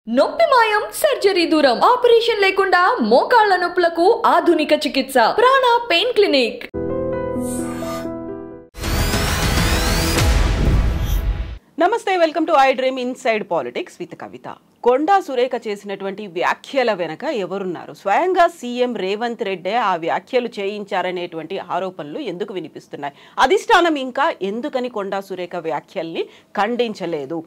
నొప్పి మాయం సర్జరీ దూరం ఆపరేషన్ లేకుండా మోకాళ్ల నొప్పులకు ఆధునిక చికిత్స ప్రాణ పెయిన్ క్లినిక్. నమస్తే, welcome to I dream inside politics with Kavitha. Konda Surekha చేసినటువంటి వ్యాఖ్యల వెనక ఎవరున్నారు? స్వయంగా సీఎం రేవంత్ రెడ్డి ఆ వ్యాఖ్యలు చేయించారనేటువంటి ఆరోపణలు ఎందుకు వినిపిస్తున్నాయి? అధిష్టానం ఇంకా ఎందుకని కొండా సురేఖ వ్యాఖ్యల్ని ఖండించలేదు?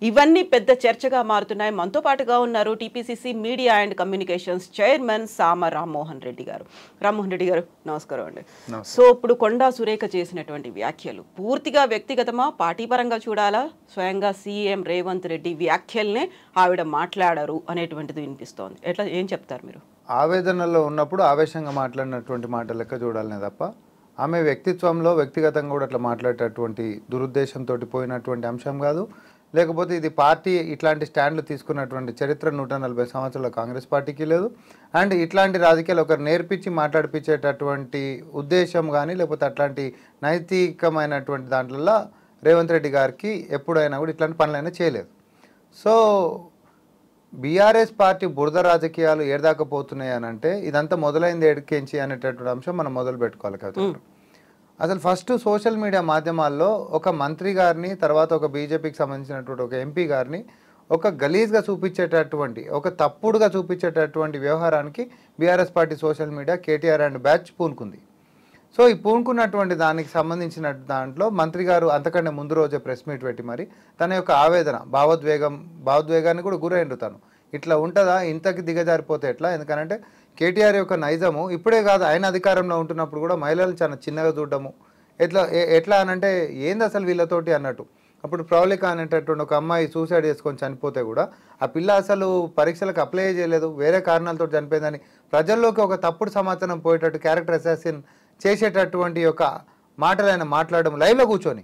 ఇవన్నీ పెద్ద చర్చగా మారుతున్నాయి. మనతో పాటుగా ఉన్నారు TPCC media and communications chairman సామ రామ్మోహన్ రెడ్డి గారు. రామ్మోహన్ రెడ్డి గారు, నమస్కారం అండి. సో ఇప్పుడు కొండా సురేఖ చేసినటువంటి వ్యాఖ్యలు పూర్తిగా వ్యక్తిగతమా, పార్టీ పరంగా చూడాలా? స్వయంగా సీఎం రేవంత్ రెడ్డి వ్యాఖ్యల్నే ఆవిడ మాట్లాడారు అనేటువంటిది వినిపిస్తోంది. ఎట్లా, ఏం చెప్తారు మీరు? ఆవేదనలో ఉన్నప్పుడు ఆవేశంగా మాట్లాడినటువంటి మాట లెక్క చూడాలనే తప్ప ఆమె వ్యక్తిత్వంలో వ్యక్తిగతంగా కూడా అట్లా మాట్లాడేటటువంటి దురుద్దేశంతో పోయినటువంటి అంశం కాదు. లేకపోతే ఇది పార్టీ ఇట్లాంటి స్టాండ్లు తీసుకున్నటువంటి చరిత్ర 140 సంవత్సరాల కాంగ్రెస్ పార్టీకి లేదు. అండ్ ఇట్లాంటి రాజకీయాలు ఒకరు నేర్పించి మాట్లాడిపించేటటువంటి ఉద్దేశం కానీ లేకపోతే అట్లాంటి నైతికమైనటువంటి దాంట్లో రేవంత్ రెడ్డి గారికి ఎప్పుడైనా కూడా ఇట్లాంటి పనులైనా చేయలేదు. సో బీఆర్ఎస్ పార్టీ బురద రాజకీయాలు ఏడదాకపోతున్నాయి అని అంటే ఇదంతా మొదలైంది ఎడికించి అనేటటువంటి అంశం మనం మొదలు పెట్టుకోవాలి కదా. అసలు ఫస్ట్ సోషల్ మీడియా మాధ్యమాల్లో ఒక మంత్రి గారిని, తర్వాత ఒక బీజేపీకి సంబంధించినటువంటి ఒక ఎంపీ గారిని ఒక గలీజ్గా చూపించేటటువంటి, ఒక తప్పుడుగా చూపించేటటువంటి వ్యవహారానికి BRS party social media KTR and batch పూనుకుంది. సో ఈ పూనుకున్నటువంటి దానికి సంబంధించిన దాంట్లో మంత్రి గారు అంతకంటే ముందు రోజే ప్రెస్ మీట్ పెట్టి మరి తన యొక్క ఆవేదన, భావోద్వేగాన్ని కూడా గురైండు. తను ఇట్లా ఉంటుందా, ఇంతకి దిగజారిపోతే ఎట్లా? ఎందుకనంటే కేటీఆర్ యొక్క నైజము ఇప్పుడే కాదు, ఆయన అధికారంలో ఉంటున్నప్పుడు కూడా మహిళలు చాలా చిన్నగా చూడడము ఎట్లా అనంటే ఏంది అసలు వీళ్ళతోటి అన్నట్టు. అప్పుడు ప్రవళిక అనేటటువంటి ఒక అమ్మాయి సూసైడ్ చేసుకొని చనిపోతే కూడా ఆ పిల్ల అసలు పరీక్షలకు అప్లై చేయలేదు, వేరే కారణాలతో చనిపోయిందని ప్రజల్లోకి ఒక తప్పుడు సమాచారం పోయేటట్టు క్యారెక్టర్ అసాసిన్ చేసేటటువంటి యొక్క మాటలు ఆయన మాట్లాడడం లైవ్లో కూర్చొని.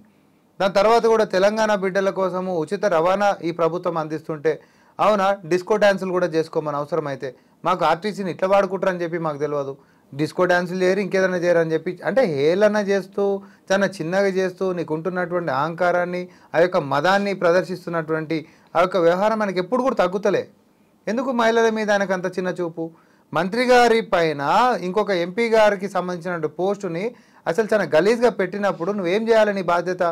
దాని తర్వాత కూడా తెలంగాణ బిడ్డల కోసము ఉచిత రవాణా ఈ ప్రభుత్వం అందిస్తుంటే అవునా, డిస్కో డ్యాన్సులు కూడా చేసుకోమని అవసరం అయితే మాకు ఆర్టీసీని ఇట్లా వాడుకుంటారని చెప్పి మాకు తెలియదు, డిస్కో డ్యాన్సులు చేయరు ఇంకేదైనా చేయరని చెప్పి అంటే హేళన చేస్తూ చాలా చిన్నగా చేస్తూ నీకుంటున్నటువంటి అహంకారాన్ని, ఆ యొక్క మదాన్ని ప్రదర్శిస్తున్నటువంటి ఆ యొక్క వ్యవహారం మనకి ఎప్పుడు కూడా తగ్గుతలే. ఎందుకు మహిళల మీద ఆయనకు అంత చిన్న చూపు? మంత్రి గారి పైన ఇంకొక ఎంపీ గారికి సంబంధించిన పోస్టుని అసలు చాలా గలీజ్గా పెట్టినప్పుడు నువ్వేం చేయాలి? నీ బాధ్యత.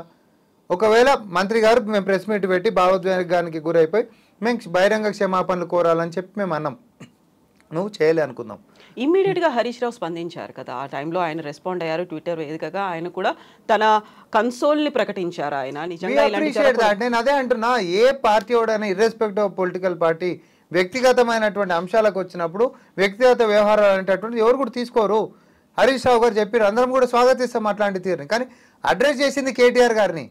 ఒకవేళ మంత్రి గారు మేము ప్రెస్ మీట్ పెట్టి భావోద్వేగానికి గురైపోయి మేము బహిరంగ క్షమాపణలు కోరాలని చెప్పి మేము అన్నాం, నువ్వు చేయలే అనుకుందాం. ఇమ్మీడియట్గా హరీష్ రావు స్పందించారు కదా, ఆ టైంలో ఆయన రెస్పాండ్ అయ్యారు. ట్విట్టర్ వేదికగా ఆయన కూడా తన కన్సోల్ని ప్రకటించారు. ఆయన నిజంగా నేను అదే అంటున్నా, ఏ పార్టీ వాడైనా ఇర్రెస్పెక్టివ్ ఆఫ్ పొలిటికల్ పార్టీ వ్యక్తిగతమైనటువంటి అంశాలకు వచ్చినప్పుడు వ్యక్తిగత వ్యవహారాలు అనేటటువంటి ఎవరు కూడా తీసుకోరు. హరీష్ రావు గారు చెప్పారు, అందరం కూడా స్వాగతిస్తాం అట్లాంటి తీరుని. కానీ అడ్రస్ చేసింది కేటీఆర్ గారిని.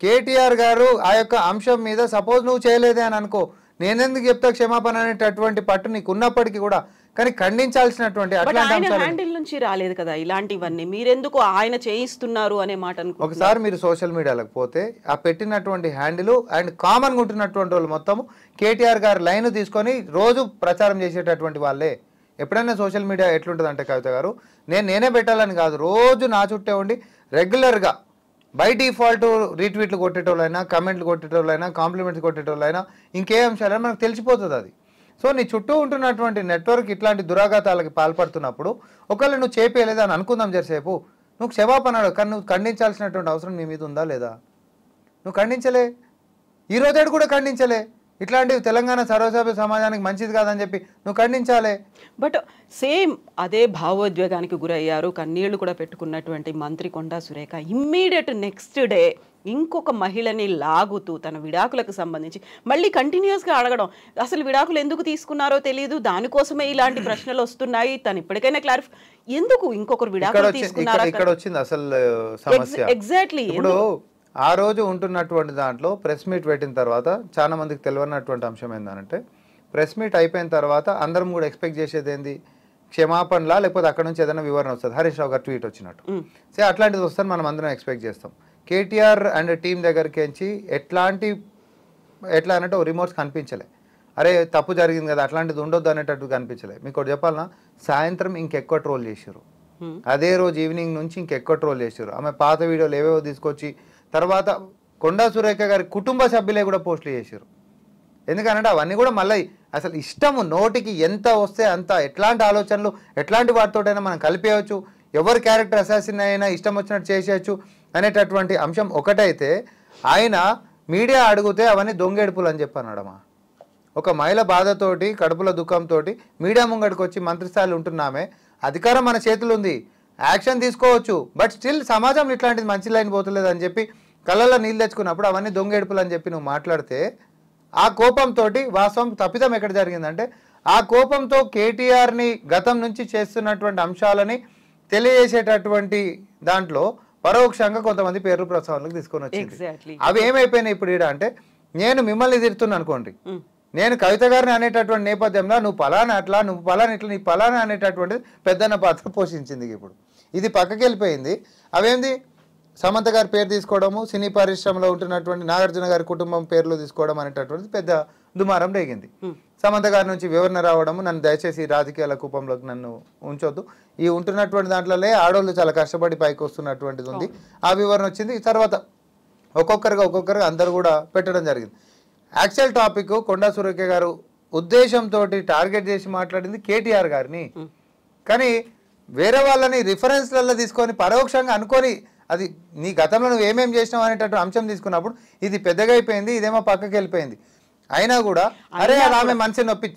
కేటీఆర్ గారు ఆ యొక్క అంశం మీద సపోజ్ నువ్వు చేయలేదే అని అనుకో, నేనెందుకు చెప్తా క్షమాపణ అనేటటువంటి పట్టు నీకు ఉన్నప్పటికీ కూడా కానీ ఖండించాల్సినటువంటి హ్యాండిల్ నుంచి రాలేదు కదా ఇలాంటివన్నీ. మీరెందుకు ఆయన చేయిస్తున్నారు అనే మాట అనుకో. ఒకసారి మీరు సోషల్ మీడియాలకు పోతే ఆ పెట్టినటువంటి హ్యాండిల్ అండ్ కామన్గా ఉంటున్నటువంటి వాళ్ళు మొత్తము కేటీఆర్ గారు లైన్ తీసుకొని రోజు ప్రచారం చేసేటటువంటి వాళ్ళే. ఎప్పుడైనా సోషల్ మీడియా ఎట్లుంటుంది అంటే కవిత గారు, నేనే పెట్టాలని కాదు, రోజు నా చుట్టే ఉండి రెగ్యులర్గా బై డిఫాల్ట్ రీట్వీట్లు కొట్టేటోళ్ళైనా, కమెంట్లు కొట్టేటోళ్ళైనా, కాంప్లిమెంట్స్ కొట్టేటోళ్ళైనా, ఇంకే అంశాలైనా మనకు తెలిసిపోతుంది అది. సో నీ చుట్టూ ఉంటున్నటువంటి నెట్వర్క్ ఇట్లాంటి దురాఘాతాలకి పాల్పడుతున్నప్పుడు ఒకవేళ నువ్వు చేపేయలేదా అని అనుకుందాం జరిసేపు, నువ్వు క్షమాపణ కానీ నువ్వు ఖండించాల్సినటువంటి అవసరం నీ మీద ఉందా లేదా? నువ్వు ఖండించలే, ఈరోజు కూడా ఖండించలే. ఇట్లాంటివి తెలంగాణ సర్వసభ్య సమాజానికి మంచిది కాదని చెప్పి నువ్వు ఖండించాలే. బట్ సేమ్ అదే భావోద్వేగానికి గురయ్యారు, కన్నీళ్లు కూడా పెట్టుకున్నటువంటి మంత్రి Konda Surekha immediate next day ఇంకొక మహిళని లాగుతూ తన విడాకులకు సంబంధించి మళ్ళీ కంటిన్యూస్గా అడగడం, అసలు విడాకులు ఎందుకు తీసుకున్నారో తెలియదు, దానికోసమే ఇలాంటి ప్రశ్నలు వస్తున్నాయి, తను ఇప్పటికైనా క్లారిఫై, ఎందుకు ఇంకొకరు విడాకులు తీసుకున్నారా? ఇక్కడ వచ్చింది అసలు సమస్య. ఎగ్జాక్ట్లీ. ఇప్పుడు ఆ రోజు ఉంటున్నటువంటి దాంట్లో ప్రెస్ మీట్ పెట్టిన తర్వాత చాలా మందికి తెలియనటువంటి అంశం ఏంటంటే, ప్రెస్ మీట్ అయిపోయిన తర్వాత అందరం కూడా ఎక్స్పెక్ట్ చేసేది ఏంది, క్షమాపణలా లేకపోతే అక్కడ నుంచి ఏదైనా వివరణ వస్తుంది. హరీష్ రావు గారు ట్వీట్ వచ్చినట్టు సే అట్లాంటిది వస్తుంది, మనం అందరం ఎక్స్పెక్ట్ చేస్తాం. కేటీఆర్ అండ్ టీం దగ్గరికి ఎంచి ఎట్లా అన్నట్టు రిమోట్స్ కనిపించలే, అరే తప్పు జరిగింది కదా అట్లాంటిది ఉండొద్దు అనేటట్టు కనిపించలే. మీకు ఒకటి చెప్పాలన్నా, సాయంత్రం ఇంకెక్కువ ట్రోల్ చేసారు, అదే రోజు ఈవినింగ్ నుంచి ఇంకెక్కువ ట్రోల్ చేసారు. ఆమె పాత వీడియోలు ఏవేవో తీసుకొచ్చి తర్వాత కొండా సురేఖ గారి కుటుంబ సభ్యులే కూడా పోస్టులు చేశారు. ఎందుకంటే అవన్నీ కూడా మళ్ళీ అసలు ఇష్టము నోటికి ఎంత వస్తే అంత ఎట్లాంటి ఆలోచనలు ఎట్లాంటి వాటితోటైనా మనం కలిపేయవచ్చు, ఎవరి క్యారెక్టర్ అసాసిన్ అయినా ఇష్టం వచ్చినట్టు చేసేయచ్చు అనేటటువంటి అంశం ఒకటైతే ఆయన మీడియా అడిగితే అవన్నీ దొంగేడుపులు అని చెప్పన్నాడమ్మా. ఒక మహిళ బాధతోటి కడుపుల దుఃఖంతో మీడియా ముంగడికి వచ్చి మంత్రి స్థాయిలో ఉంటున్నామే, అధికారం మన చేతులు ఉంది, యాక్షన్ తీసుకోవచ్చు, బట్ స్టిల్ సమాజంలో ఇట్లాంటిది మంచి లైన్ పోతలేదు అని చెప్పి కళ్ళల్లో నీళ్ళు తెచ్చుకున్నప్పుడు అవన్నీ దొంగేడుపులు అని చెప్పి నువ్వు మాట్లాడితే ఆ కోపంతో వాస్తవం తప్పిదం ఎక్కడ జరిగిందంటే ఆ కోపంతో కేటీఆర్ని గతం నుంచి చేస్తున్నటువంటి అంశాలని తెలియజేసేటటువంటి దాంట్లో పరోక్షంగా కొంతమంది పేర్లు ప్రస్తావనలకు తీసుకొని వచ్చింది. అవి ఏమైపోయినాయి ఇప్పుడు ఈడ అంటే నేను మిమ్మల్ని తిడుతున్నా అనుకోండి, నేను కవిత గారిని అనేటటువంటి నేపథ్యంలో నువ్వు పలానా అట్లా నువ్వు పలానా ఇట్లా నీ పలానా అనేటటువంటిది పెద్దన్న పాత్ర పోషించింది. ఇప్పుడు ఇది పక్కకి వెళ్ళిపోయింది. అవేంది సమంత గారి పేరు తీసుకోవడము, సినీ పరిశ్రమలో ఉంటున్నటువంటి నాగార్జున గారి కుటుంబం పేర్లు తీసుకోవడం అనేటటువంటిది పెద్ద దుమారం రేగింది. సమంత గారి నుంచి వివరణ రావడము, నన్ను దయచేసి రాజకీయాల కూపంలోకి నన్ను ఉంచొద్దు, ఈ ఉంటున్నటువంటి దాంట్లోనే ఆడవాళ్ళు చాలా కష్టపడి పైకి వస్తున్నటువంటిది ఉంది, ఆ వివరణ వచ్చింది. తర్వాత ఒక్కొక్కరుగా అందరు కూడా పెట్టడం జరిగింది. యాక్చువల్ టాపిక్ కొండా సురేఖ గారు ఉద్దేశంతో టార్గెట్ చేసి మాట్లాడింది కేటీఆర్ గారిని, కానీ వేరే వాళ్ళని రిఫరెన్స్లలో తీసుకొని పరోక్షంగా అనుకొని అది నీ గతంలో నువ్వు ఏమేం చేసినావు అనేటటువంటి అంశం తీసుకున్నప్పుడు ఇది పెద్దగా అయిపోయింది, ఇదేమో పక్కకి వెళ్ళిపోయింది. అయినా కూడా అరే ఆమె మనసు నొప్పి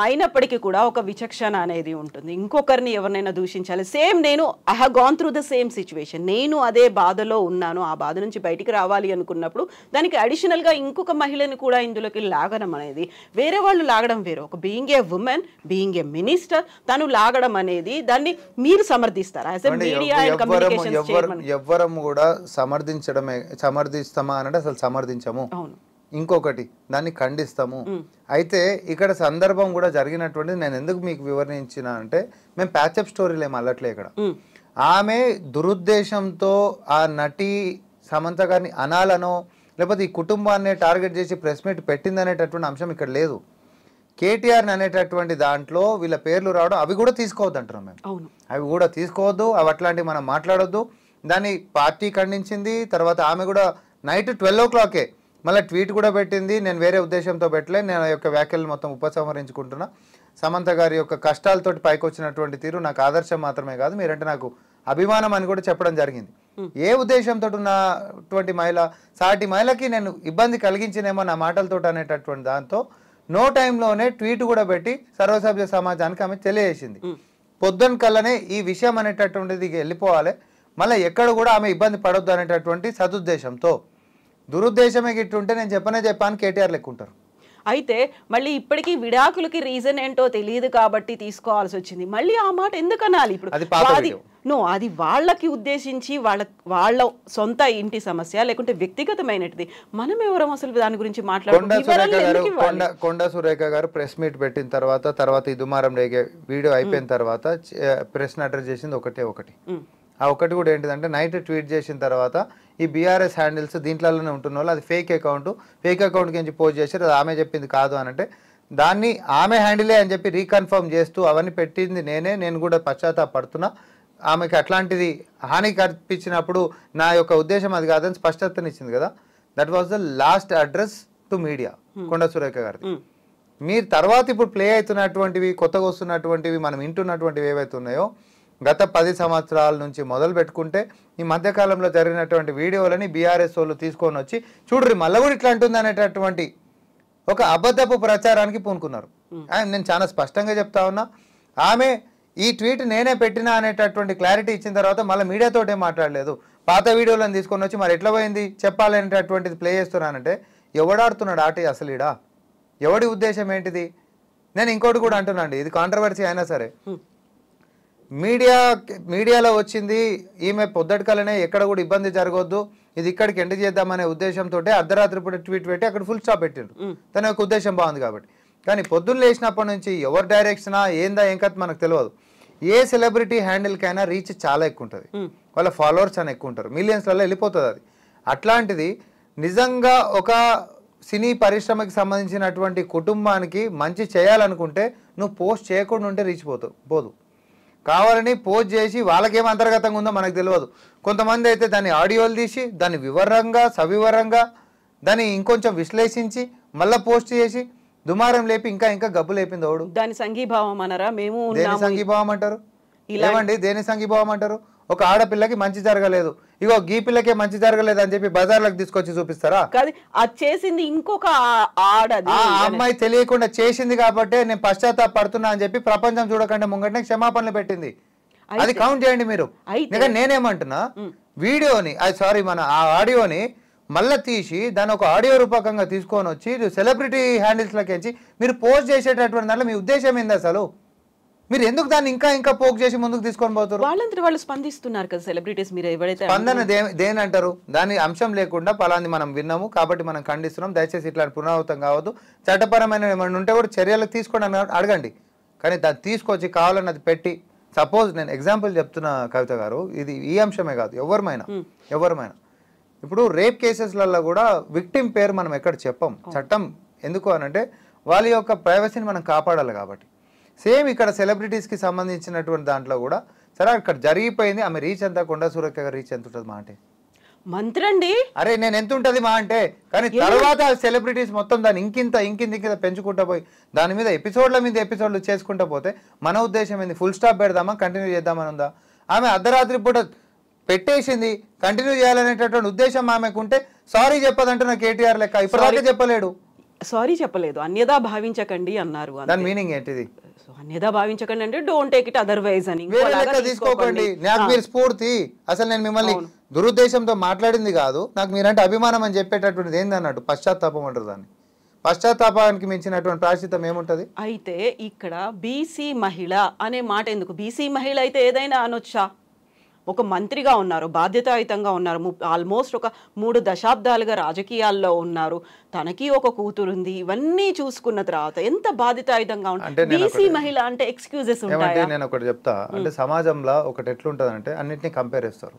అయినప్పటికీ కూడా ఒక విచక్షణ అనేది ఉంటుంది. ఇంకొకరిని ఎవరినైనా దూషించాలి, సేమ్ నేను I have gone through the same situation, నేను అదే బాధలో ఉన్నాను, ఆ బాధ నుంచి బయటికి రావాలి అనుకున్నప్పుడు దానికి అడిషనల్ గా ఇంకొక మహిళని కూడా ఇందులోకి లాగడం అనేది, వేరే వాళ్ళు లాగడం వేరు. ఒక being a women, being a minister, తను లాగడం అనేది దాన్ని మీరు సమర్థిస్తారా? ఎవ్వరం కూడా సమర్థిస్తామా అంటే అసలు సమర్థించము, ఇంకొకటి దాన్ని ఖండిస్తాము. అయితే ఇక్కడ సందర్భం కూడా జరిగినటువంటిది నేను ఎందుకు మీకు వివరించిన అంటే మేము ప్యాచప్ స్టోరీలు ఏమి అల్లట్లే. ఇక్కడ ఆమె దురుద్దేశంతో ఆ నటి సమంత గారిని అనాలనో లేకపోతే ఈ కుటుంబాన్ని టార్గెట్ చేసి ప్రెస్ మీట్ పెట్టిందనేటటువంటి అంశం ఇక్కడ లేదు. కేటీఆర్ని అనేటటువంటి దాంట్లో వీళ్ళ పేర్లు రావడం అవి కూడా తీసుకోవద్దు అంటున్నాం మేము. అవి కూడా తీసుకోవద్దు, అవి అట్లాంటివి మనం మాట్లాడొద్దు. దాన్ని పార్టీ ఖండించింది. తర్వాత ఆమె కూడా నైట్ 12 o'clockకే మళ్ళీ ట్వీట్ కూడా పెట్టింది, నేను వేరే ఉద్దేశంతో పెట్టలే, నేను యొక్క వ్యాఖ్యలు మొత్తం ఉపసంహరించుకుంటున్నా, సమంత గారి యొక్క కష్టాలతోటి పైకి వచ్చినటువంటి తీరు నాకు ఆదర్శం మాత్రమే కాదు, మీరంటే నాకు అభిమానం అని కూడా చెప్పడం జరిగింది. ఏ ఉద్దేశంతో ఉన్నటువంటి మహిళ సాటి మహిళకి నేను ఇబ్బంది కలిగించినేమో నా మాటలతో అనేటటువంటి దాంతో నో టైంలోనే ట్వీట్ కూడా పెట్టి సర్వసభ్య సమాజానికి ఆమె తెలియజేసింది. పొద్దున్న కల్లానే ఈ విషయం అనేటటువంటిది వెళ్ళిపోవాలి, మళ్ళీ ఎక్కడ కూడా ఆమె ఇబ్బంది పడొద్దు అనేటటువంటి సదుద్దేశంతో. దురుద్దేశమే గిట్టుంటే నేను చెప్పాను కేటీఆర్ లెక్కుంటారు. అయితే మళ్ళీ ఇప్పటికీ విడాకులకి రీజన్ ఏంటో తెలియదు కాబట్టి తీసుకోవాల్సి వచ్చింది. మళ్ళీ ఆ మాట ఎందుకు అనాలి? ఇప్పుడు అది వాళ్ళకి ఉద్దేశించి వాళ్ళ సొంత ఇంటి సమస్య లేకుంటే వ్యక్తిగతమైనది, మనం ఎవరం అసలు దాని గురించి మాట్లాడుకుంటాం. కొండా సురేఖ గారు ప్రెస్ మీట్ పెట్టిన తర్వాత ఈ దుమారం రేగే వీడియో అయిపోయిన తర్వాత ప్రెస్ అడ్రస్ చేసింది ఒకటి. ఆ ఒకటి కూడా ఏంటిదంటే నైట్ ట్వీట్ చేసిన తర్వాత ఈ బీఆర్ఎస్ హ్యాండిల్స్ దీంట్లోనే ఉంటున్న వాళ్ళు అది ఫేక్ అకౌంట్కి నుంచి పోస్ట్ చేశారు, అది ఆమె చెప్పింది కాదు అని అంటే దాన్ని ఆమె హ్యాండిలే అని చెప్పి రీకన్ఫర్మ్ చేస్తూ అవన్నీ పెట్టింది నేను కూడా పశ్చాత్తాపడుతున్నా, ఆమెకి అట్లాంటిది హాని కల్పించినప్పుడు నా యొక్క ఉద్దేశం అది కాదని స్పష్టతనిచ్చింది కదా. That was the last address to media Konda Surekha గారిది. మీరు తర్వాత ఇప్పుడు ప్లే అవుతున్నటువంటివి కొత్తగా వస్తున్నటువంటివి మనం వింటున్నటువంటివి ఏవైతే ఉన్నాయో గత 10 సంవత్సరాల నుంచి మొదలు పెట్టుకుంటే ఈ మధ్యకాలంలో జరిగినటువంటి వీడియోలని బీఆర్ఎస్ వాళ్ళు తీసుకొని వచ్చి చూడ్రి మళ్ళీ కూడా ఇట్లా అంటుంది అనేటటువంటి ఒక అబద్ధపు ప్రచారానికి పూనుకున్నారు. నేను చాలా స్పష్టంగా చెప్తా ఉన్నా, ఆమె ఈ ట్వీట్ నేనే పెట్టినా అనేటటువంటి క్లారిటీ ఇచ్చిన తర్వాత మళ్ళీ మీడియాతోటే మాట్లాడలేదు, పాత వీడియోలను తీసుకొని వచ్చి మరి ఎట్లా పోయింది చెప్పాలనేటటువంటిది ప్లే చేస్తున్నానంటే ఎవడాడుతున్నాడు ఆట అసలు ఈడా? ఎవడి ఉద్దేశం ఏంటిది? నేను ఇంకోటి కూడా అంటున్నాండి, ఇది కాంట్రవర్సీ అయినా సరే మీడియాలో వచ్చింది ఈమె పొద్దటికలనే ఎక్కడ కూడా ఇబ్బంది జరగొద్దు, ఇది ఇక్కడికి ఎండ్ చేద్దామనే ఉద్దేశంతో అర్ధరాత్రి పూట ట్వీట్ పెట్టి అక్కడ ఫుల్ స్టాప్ పెట్టిండ్రు. తన యొక్క ఉద్దేశం బాగుంది కాబట్టి. కానీ పొద్దున్న లేచినప్పటి నుంచి ఎవరి డైరెక్షనా ఏందా ఏం కథ మనకు తెలియదు. ఏ సెలబ్రిటీ హ్యాండిల్కైనా రీచ్ చాలా ఎక్కువ ఉంటుంది, వాళ్ళ ఫాలోవర్స్ అని ఎక్కువ ఉంటారు, మిలియన్స్లలో వెళ్ళిపోతుంది అది. అట్లాంటిది నిజంగా ఒక సినీ పరిశ్రమకి సంబంధించినటువంటి కుటుంబానికి మంచి చేయాలనుకుంటే నువ్వు పోస్ట్ చేయకుండా ఉంటే రీచ్ పోదు. కావాలని పోస్ట్ చేసి వాళ్ళకేం అంతర్గతంగా ఉందో మనకు తెలియదు. కొంతమంది అయితే దాన్ని ఆడియోలు తీసి దాన్ని వివరంగా సవివరంగా దాన్ని ఇంకొంచెం విశ్లేషించి మళ్ళీ పోస్ట్ చేసి దుమారం లేపి ఇంకా ఇంకా గబ్బు లేపింది ఓడు. దాని సంఘీభావం అనరా? మేము దేని సంఘీభావం అంటారు? ఏమండి దేని సంఘీభావం అంటారు? ఒక ఆడపిల్లకి మంచి జరగలేదు, ఇగో గీ పిల్లకే మంచి జరగలేదు అని చెప్పి బజార్లకు తీసుకొచ్చి చూపిస్తారా? కాదు, అది చేసింది ఇంకొక ఆడది. ఆ అమ్మాయి తెలియకుండా చేసింది కాబట్టి నేను పశ్చాత్తాపడుతున్నా అని చెప్పి ప్రపంచం చూడకుండా ముంగటనే క్షమాపణలు పెట్టింది. అది కౌంట్ చేయండి మీరు. నేనేమంటున్నా, వీడియోని సారీ మన ఆ ఆడియోని మళ్ళీ తీసి దాని ఒక ఆడియో రూపకంగా తీసుకొని వచ్చి సెలబ్రిటీ హ్యాండిల్స్లోకి మీరు పోస్ట్ చేసేటటువంటి దాంట్లో మీ ఉద్దేశం ఏంది అసలు? మీరు ఎందుకు దాన్ని ఇంకా ఇంకా పోక్ చేసి ముందుకు తీసుకొని పోతారు? వాళ్ళంతా వాళ్ళు స్పందిస్తున్నారు కదా సెలబ్రిటీస్. మీరు ఎవరైతే స్పందన దేని అంటారు? దాని అంశం లేకుండా పలాంది మనం విన్నాము కాబట్టి మనం ఖండిస్తున్నాం, దయచేసి ఇట్లాంటి పునరావృతం కావద్దు, చట్టపరమైన ఏమైనా ఉంటే కూడా చర్యలు తీసుకోండి అని అడగండి. కానీ దాన్ని తీసుకొచ్చి కావాలని అది పెట్టి, సపోజ్ నేను ఎగ్జాంపుల్ చెప్తున్నా కవిత గారు, ఇది ఈ అంశమే కాదు, ఎవరిమైనా ఇప్పుడు రేప్ కేసెస్లలో కూడా విక్టిమ్ పేరు మనం ఎక్కడ చెప్పం. చట్టం ఎందుకు అనంటే వాళ్ళ యొక్క ప్రైవసీని మనం కాపాడాలి కాబట్టి. సేమ్ ఇక్కడ సెలబ్రిటీస్కి సంబంధించినటువంటి దాంట్లో కూడా సరే అక్కడ జరిగిపోయింది, ఆమె రీచ్ అంతా కొండా సురేఖ గారు రీచ్ ఎంత ఉంటుంది మా అంటే మంత్రి అండి, అరే నేను ఎంత ఉంటుంది మా అంటే. కానీ తర్వాత సెలబ్రిటీస్ మొత్తం దాన్ని ఇంకింత పెంచుకుంటా పోయి దాని మీద ఎపిసోడ్లు చేసుకుంటా పోతే మన ఉద్దేశం ఏంది? ఫుల్ స్టాప్ పెడదామా, కంటిన్యూ చేద్దామని ఉందా? ఆమె అర్ధరాత్రి పూట పెట్టేసింది, కంటిన్యూ చేయాలనేటటువంటి ఉద్దేశం ఆమెకుంటే సారీ చెప్పదంటున్నా కేటీఆర్ లెక్క ఇప్పటిదాకా చెప్పలేడు. సారీ చెప్పలేదు, అన్యదా భావించకండి అన్నారు. దాని మీనింగ్ ఏంటిది? అన్యదా భావించకండి అంటే డోంట్ టేక్ ఇట్ అదర్వైజ్ అని, వేరే లెక్క తీసుకోకండి. నాకు మీరు స్ఫూర్తి, అసలు నేను మిమ్మల్ని దురుద్దేశంతో మాట్లాడింది కాదు, నాకు మీరంటే అభిమానం అని చెప్పేటటువంటిది ఏంది అన్నట్టు పశ్చాత్తాపం అంటారు దాన్ని. పశ్చాత్తాపానికి మించినటువంటి ప్రాయశ్చిత్తం ఏముంటది? అయితే ఇక్కడ బీసీ మహిళ అనే మాట ఎందుకు? బీసీ మహిళ అయితే ఏదైనా అనొచ్చా? ఒక మంత్రిగా ఉన్నారు, బాధ్యతాయుతంగా ఉన్నారు, ఆల్మోస్ట్ ఒక 3 దశాబ్దాలుగా రాజకీయాల్లో ఉన్నారు, తనకి ఒక కూతురు ఉంది, ఇవన్నీ చూసుకున్న తర్వాత ఎంత బాధ్యతాయుతంగా ఉంటారు బీసీ మహిళ అంటే? ఎక్స్క్యూజెస్ ఉంటాయా? నేను ఒకటి చెప్తా, అంటే సమాజంలో ఒకటి ఎట్లుంటది అంటే అన్నిటిని కంపేర్ చేస్తారు.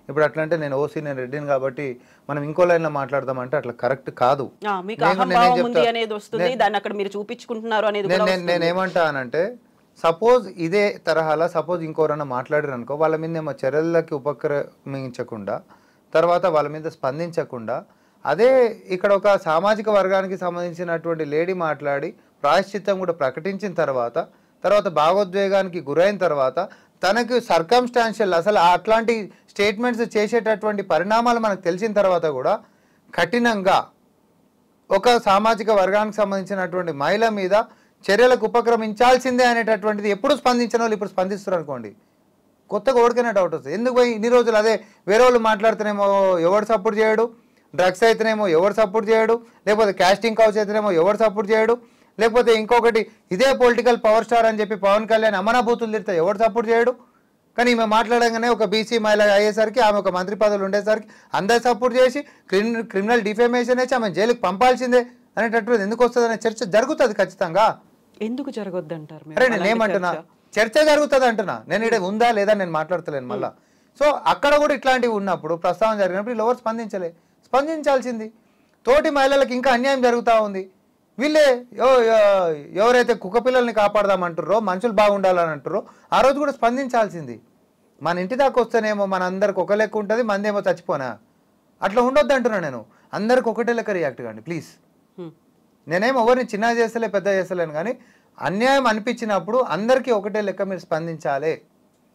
ఇప్పుడు అట్లా అంటే నేను ఓసీ నేను రెడ్డిని కాబట్టి మనం ఇంకో లైన్ లో మాట్లాడదాం అంటే అట్లా కరెక్ట్ కాదు. మీకు అహంభావం ఉంది అనేది వస్తుంది, దాన్ని అక్కడ మీరు చూపించుకుంటున్నారు అనేది. నేనేమంటా అనంటే సపోజ్ ఇదే తరహాలో సపోజ్ ఇంకోరన్నా మాట్లాడారు అనుకో, వాళ్ళ మీద ఏమో చర్యలకి ఉపక్రమించకుండా తర్వాత వాళ్ళ మీద స్పందించకుండా, అదే ఇక్కడ ఒక సామాజిక వర్గానికి సంబంధించినటువంటి లేడీ మాట్లాడి ప్రాయశ్చిత్తం కూడా ప్రకటించిన తర్వాత భావోద్వేగానికి గురైన తర్వాత తనకు సర్కమ్స్టాన్షియల్ అసలు అట్లాంటి స్టేట్మెంట్స్ చేసేటటువంటి పరిణామాలు మనకు తెలిసిన తర్వాత కూడా కఠినంగా ఒక సామాజిక వర్గానికి సంబంధించినటువంటి మహిళ మీద చర్యలకు ఉపక్రమించాల్సిందే అనేటటువంటిది ఎప్పుడు స్పందించిన వాళ్ళు ఇప్పుడు స్పందిస్తారు అనుకోండి, కొత్తగా ఓడికైనా డౌట్ వస్తుంది. ఎందుకు పోయి ఇన్ని రోజులు అదే వేరే వాళ్ళు మాట్లాడుతూనేమో ఎవరు సపోర్ట్ చేయడు, డ్రగ్స్ అయితేనేమో ఎవరు సపోర్ట్ చేయడు, లేకపోతే క్యాస్టింగ్ కౌచ్ అయితేనేమో ఎవరు సపోర్ట్ చేయడు, లేకపోతే ఇంకొకటి ఇదే పొలిటికల్ పవర్ స్టార్ అని చెప్పి పవన్ కళ్యాణ్ అమనాభూతులు తిరితే ఎవరు సపోర్ట్ చేయడు. కానీ ఈమె మాట్లాడగానే ఒక బీసీ మహిళ అయ్యేసరికి, ఆమె ఒక మంత్రి పదవులు ఉండేసరికి అందరు సపోర్ట్ చేసి క్రిమినల్ డిఫేమేషన్ వేసి ఆమె జైలుకి పంపాల్సిందే అనేటటువంటి ఎందుకు వస్తుంది అనే చర్చ జరుగుతుంది ఖచ్చితంగా. ఎందుకు జరగొద్దు అంటారు? అరే నేనేమంటున్నా, చర్చ జరుగుతుంది అంటున్నా, నేను ఇక్కడ ఉందా లేదా నేను మాట్లాడతలేను మళ్ళా. సో అక్కడ కూడా ఇట్లాంటివి ఉన్నప్పుడు ప్రస్తావన జరిగినప్పుడు వీళ్ళు ఎవరు స్పందించాల్సింది. తోటి మహిళలకు ఇంకా అన్యాయం జరుగుతూ ఉంది, వీళ్ళే ఎవరైతే కుక్క పిల్లల్ని కాపాడదామంటారో, మనుషులు బాగుండాలని అంటారో ఆ రోజు కూడా స్పందించాల్సింది. మన ఇంటి దాకా వస్తేనేమో మన అందరికి ఒక లెక్క ఉంటుంది, మందేమో చచ్చిపోనా, అట్లా ఉండొద్దు అంటున్నా నేను. అందరికి ఒకటే లెక్క రియాక్ట్ కాండి ప్లీజ్. నేనేమో ఎవరిని చిన్న చేస్తలే పెద్ద చేస్తలేను, కానీ అన్యాయం అనిపించినప్పుడు అందరికీ ఒకటే లెక్క మీరు స్పందించాలి.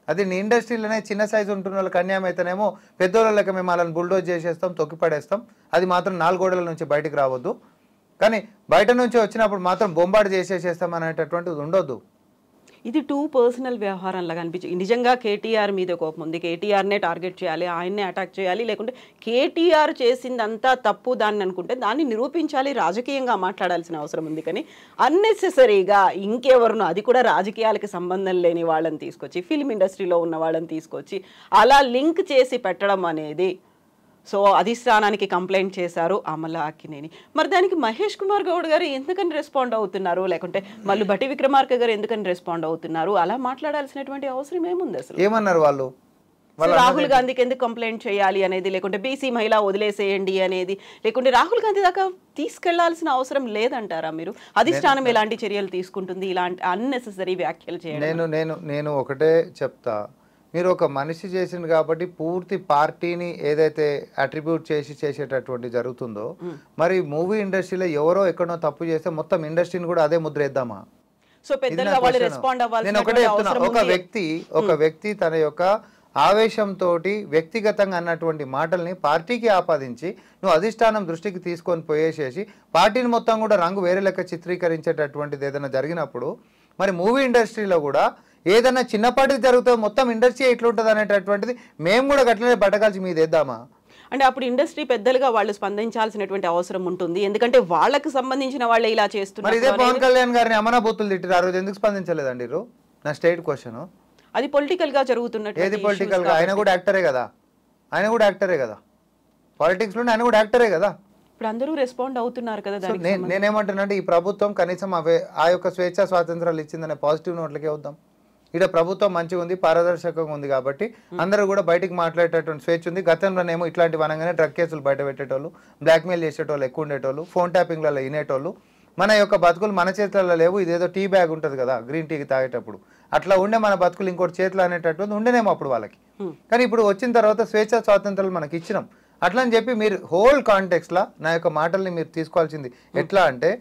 అది నీ ఇండస్ట్రీలోనే చిన్న సైజు ఉంటున్న వాళ్ళకి అన్యాయం అయితేనేమో పెద్దోళ్ళ లెక్క మేము వాళ్ళని బుల్డోజ్ చేసేస్తాం, తొక్కిపడేస్తాం, అది మాత్రం 4 గోడల నుంచి బయటికి రావద్దు. కానీ బయట నుంచి వచ్చినప్పుడు మాత్రం బొంబాటు చేసేసేస్తాం అనేటటువంటిది ఉండొద్దు. ఇది టూ పర్సనల్ వ్యవహారం లాగా అనిపించింది. నిజంగా కేటీఆర్ మీద కోపం ఉంది, కేటీఆర్నే టార్గెట్ చేయాలి, ఆయన్నే అటాక్ చేయాలి, లేకుంటే కేటీఆర్ చేసిందంతా తప్పు దాన్ని అనుకుంటే దాన్ని నిరూపించాలి, రాజకీయంగా మాట్లాడాల్సిన అవసరం ఉంది. కానీ అన్నెసెసరీగా ఇంకెవరునో, అది కూడా రాజకీయాలకి సంబంధం లేని వాళ్ళని తీసుకొచ్చి, ఫిల్మ్ ఇండస్ట్రీలో ఉన్న వాళ్ళని తీసుకొచ్చి అలా లింక్ చేసి పెట్టడం అనేది, సో అధిష్టానానికి కంప్లైంట్ చేశారు అమల అక్కినేని. మరి దానికి మహేష్ కుమార్ గౌడ్ గారు ఎందుకని రెస్పాండ్ అవుతున్నారు, లేకుంటే మళ్ళీ భట్టి విక్రమార్క గారు ఎందుకని రెస్పాండ్ అవుతున్నారు? అలా మాట్లాడాల్సినటువంటి అవసరం ఏముంది అసలు? ఏమన్నారు వాళ్ళు? రాహుల్ గాంధీకి ఎందుకు కంప్లైంట్ చేయాలి అనేది, లేకుంటే బీసీ మహిళ వదిలేసేయండి అనేది, లేకుంటే రాహుల్ గాంధీ దాకా తీసుకెళ్లాల్సిన అవసరం లేదంటారా మీరు? అధిష్టానం ఎలాంటి చర్యలు తీసుకుంటుంది ఇలాంటి అన్నెసెసరీ వ్యాఖ్యలు చేయడం? నేను ఒకటే చెప్తా, మీరు ఒక మనిషి చేసింది కాబట్టి పూర్తి పార్టీని ఏదైతే అట్రిబ్యూట్ చేసి చేసేటటువంటి జరుగుతుందో మరి మూవీ ఇండస్ట్రీలో ఎవరో ఎక్కడో తప్పు చేస్తే మొత్తం ఇండస్ట్రీని కూడా అదే ముద్ర వేద్దామా? సో పెద్దగా వాళ్ళు రెస్పాండ్ నేను ఒకటే చెప్తున్నా, అవ్వాల్సిన ఒక వ్యక్తి తన యొక్క ఆవేశంతో వ్యక్తిగతంగా అన్నటువంటి మాటల్ని పార్టీకి ఆపాదించి నువ్వు అధిష్టానం దృష్టికి తీసుకొని పోయేసేసి పార్టీని మొత్తం కూడా రంగు వేరే లెక్క చిత్రీకరించేటటువంటిది ఏదైనా జరిగినప్పుడు మరి మూవీ ఇండస్ట్రీలో కూడా ఏదైనా చిన్నపాటికి జరుగుతుంది మొత్తం ఇండస్ట్రీ ఎట్లుంటుంది అనేటటువంటిది మేము కూడా గట్లనే బట్టకాల్చి మీద వేద్దామా? అంటే అప్పుడు ఇండస్ట్రీ పెద్దలుగా వాళ్ళు స్పందించాల్సినటువంటి అవసరం ఉంటుంది. ఎందుకంటే వాళ్ళకి సంబంధించిన వాళ్ళే ఇలా చేస్తున్నారు. ఇదే పవన్ కళ్యాణ్ గారిని అమనా బూతులు తిట్టారు, ఆ రోజు ఎందుకు స్పందించలేదండి? నా స్టేట్ క్వశ్చన్. అది పొలిటికల్ గా జరుగుతున్నట్టు. ఏది పొలిటికల్ గా? ఆయన కూడా యాక్టరే కదా, పాలిటిక్స్ లో ఆయన కూడా యాక్టరే కదా. ఇప్పుడు అందరూ రెస్పాండ్ అవుతున్నారు కదా దానికి. నేనేమంటున్నానంటే ఈ ప్రభుత్వం కనీసం ఆ యొక్క స్వేచ్ఛ స్వాతంత్రాలు ఇచ్చిందనే పాజిటివ్ నోట్లకే వద్దాం. ఇక్కడ ప్రభుత్వం మంచిగా ఉంది, పారదర్శకంగా ఉంది కాబట్టి అందరూ కూడా బయటికి మాట్లాడేటటువంటి స్వేచ్ఛ ఉంది. గతంలోనేమో ఇట్లాంటి వనంగానే డ్రగ్ కేసులు బయట పెట్టేటోళ్ళు, బ్లాక్మెయిల్ చేసేటోళ్ళు ఎక్కువ ఉండేటోళ్ళు, ఫోన్ ట్యాపింగ్లలో వినేటోళ్ళు. మన యొక్క బతుకులు మన చేతులలో లేవు. ఇదేదో టీ బ్యాగ్ ఉంటుంది కదా గ్రీన్ టీకి తాగేటప్పుడు, అట్లా ఉండే మన బతుకులు ఇంకోటి చేతులు అనేటటువంటి ఉండేనేమో అప్పుడు వాళ్ళకి. కానీ ఇప్పుడు వచ్చిన తర్వాత స్వేచ్ఛ స్వాతంత్రాలు మనకి ఇచ్చినాం. అట్లా అని చెప్పి మీరు హోల్ కాంటెక్స్లో నా యొక్క మాటల్ని మీరు తీసుకోవాల్సింది ఎట్లా అంటే,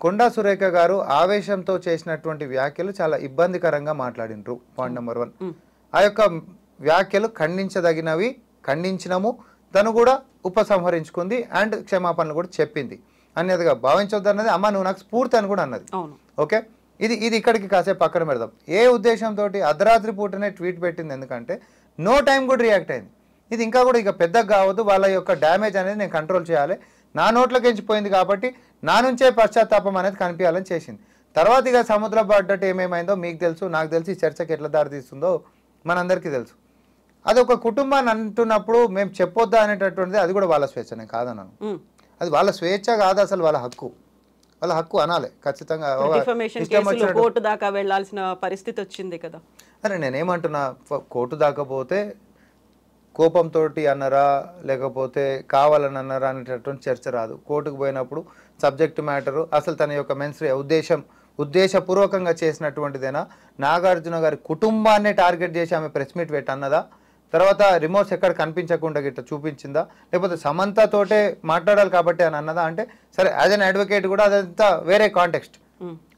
కొండా సురేఖ గారు ఆవేశంతో చేసినటువంటి వ్యాఖ్యలు చాలా ఇబ్బందికరంగా మాట్లాడినరు. Point number 1. ఆ యొక్క వ్యాఖ్యలు ఖండించదగినవి, ఖండించినము. తను కూడా ఉపసంహరించుకుంది అండ్ క్షమాపణలు కూడా చెప్పింది. అన్నదిగా భావించొద్దు అన్నది, అమ్మ నువ్వు నాకు స్ఫూర్తి అని కూడా అన్నది. ఓకే, ఇది ఇక్కడికి కాసేపు పక్కన పెడదాం. ఏ ఉద్దేశంతో అర్ధరాత్రి పూటనే ట్వీట్ పెట్టింది? ఎందుకంటే నో టైం కూడా రియాక్ట్ అయింది. ఇది ఇంకా కూడా ఇక పెద్దగా కావద్దు, వాళ్ళ యొక్క డ్యామేజ్ అనేది నేను కంట్రోల్ చేయాలి, నా నోట్లోకి ఎంచిపోయింది కాబట్టి నా నుంచే పశ్చాత్తాపం అనేది కనిపించాలని చేసింది. తర్వాత ఇక సముద్రం పడ్డట్టు ఏమేమైందో మీకు తెలుసు, నాకు తెలిసి ఈ చర్చకి ఎట్లా దారితీస్తుందో మనందరికీ తెలుసు. అది ఒక కుటుంబాన్ని అంటున్నప్పుడు మేము చెప్పొద్దా అనేటటువంటిది అది కూడా వాళ్ళ స్వేచ్ఛ, నేను కాదన్నాను. అది వాళ్ళ స్వేచ్ఛ కాదు, అసలు వాళ్ళ హక్కు అనాలి ఖచ్చితంగా. కోర్టు దాకా వెళ్లాల్సిన పరిస్థితి వచ్చింది కదా. అరే నేనేమంటున్నా, కోర్టు దాకా పోతే కోపంతో అన్నారా లేకపోతే కావాలని అన్నారా అనేటటువంటి చర్చ రాదు. కోర్టుకు పోయినప్పుడు సబ్జెక్ట్ మ్యాటరు, అసలు తన యొక్క ఉద్దేశపూర్వకంగా చేసినటువంటిదేనా, నాగార్జున గారి కుటుంబాన్ని టార్గెట్ చేసి ఆమె ప్రెస్ మీట్ పెట్టన్నదా, తర్వాత రిమోట్స్ ఎక్కడ కనిపించకుండా గిట్ట చూపించిందా, లేకపోతే సమంతతోటే మాట్లాడాలి కాబట్టి అని అన్నదా? అంటే సరే, యాజ్ అన్ అడ్వకేట్ కూడా అదంతా వేరే కాంటెక్స్ట్.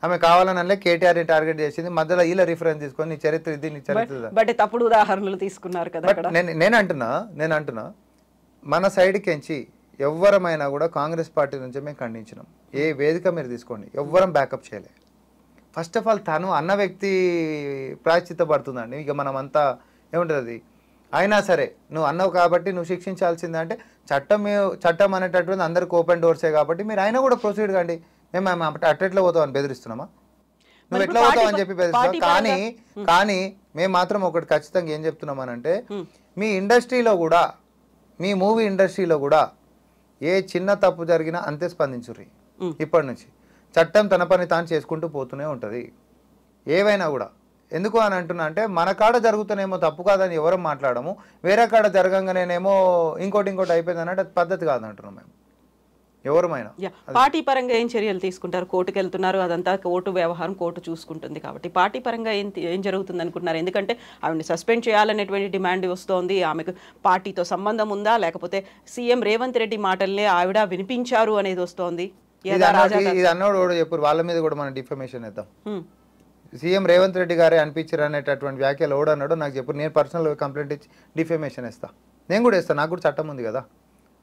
ఆమె కావాలని కేటీఆర్ ని టార్గెట్ చేసింది, మధ్యలో ఇలా రిఫరెన్స్ తీసుకొని నీ చరిత్ర ఇది, నీ చరిత్ర బట్ తప్పుడు ఉదాహరణలు తీసుకున్నారు కదా. నేను అంటున్నా మన సైడ్కి ఎంచి ఎవ్వరమైనా కూడా కాంగ్రెస్ పార్టీ నుంచి మేము ఖండించినాం. ఏ వేదిక మీరు తీసుకోండి, ఎవ్వరం బ్యాకప్ చేయలే. ఫస్ట్ ఆఫ్ ఆల్ తను అన్న వ్యక్తి ప్రాయశ్చిత్త పడుతుందండి. ఇక మనం అంతా ఏముంటుంది, అయినా సరే నువ్వు అన్నావు కాబట్టి నువ్వు శిక్షించాల్సిందే అంటే చట్టం అనేటటువంటి అందరికి ఓపెన్ డోర్సే కాబట్టి మీరు అయినా కూడా ప్రొసీడ్ కండి. మేము అట్లా పోతాం అని బెదిరిస్తున్నామా? నువ్వు ఎట్లా పోతావు అని చెప్పి బెదిరిస్తున్నాం. కానీ మేము మాత్రం ఒకటి ఖచ్చితంగా ఏం చెప్తున్నామనంటే, మీ ఇండస్ట్రీలో కూడా, మీ మూవీ ఇండస్ట్రీలో కూడా ఏ చిన్న తప్పు జరిగినా అంతే స్పందించుర్రి. ఇప్పటి నుంచి చట్టం తన పని తాను చేసుకుంటూ పోతూనే ఉంటుంది ఏవైనా కూడా. ఎందుకు అని అంటున్నా అంటే, మన కాడ జరుగుతానేమో తప్పు కాదని ఎవరం మాట్లాడము, వేరే కాడ జరగంగానేమో ఇంకోటి అయిపోయింది అన్నట్టు పద్ధతి కాదంటున్నాం మేము ఎవరమైనా. పార్టీ పరంగా ఏం చర్యలు తీసుకుంటారు? కోర్టుకు వెళ్తున్నారు, అదంతా కోర్టు వ్యవహారం, కోర్టు చూసుకుంటుంది కాబట్టి పార్టీ పరంగా ఏం జరుగుతుంది అనుకుంటున్నారు? ఎందుకంటే ఆవిడని సస్పెండ్ చేయాలనేటువంటి డిమాండ్ వస్తోంది. ఆమెకు పార్టీతో సంబంధం ఉందా, లేకపోతే సీఎం రేవంత్ రెడ్డి మాటల్ని ఆవిడ వినిపించారు అనేది వస్తోంది. ఇది అన్నోడు కూడా చెప్పారు, వాళ్ళ మీద కూడా మనం డిఫమేషన్ ఇద్దాం. సీఎం రేవంత్ రెడ్డి గారే అనిపించారు అనేటటువంటి వ్యాఖ్యలు ఎవడన్నాడో నాకు చెప్పు, నేను పర్సనల్ కంప్లైంట్ ఇచ్చి డిఫమేషన్ ఇస్తా. నేను కూడా ఇస్తాను, నాకు కూడా చట్టం ఉంది కదా.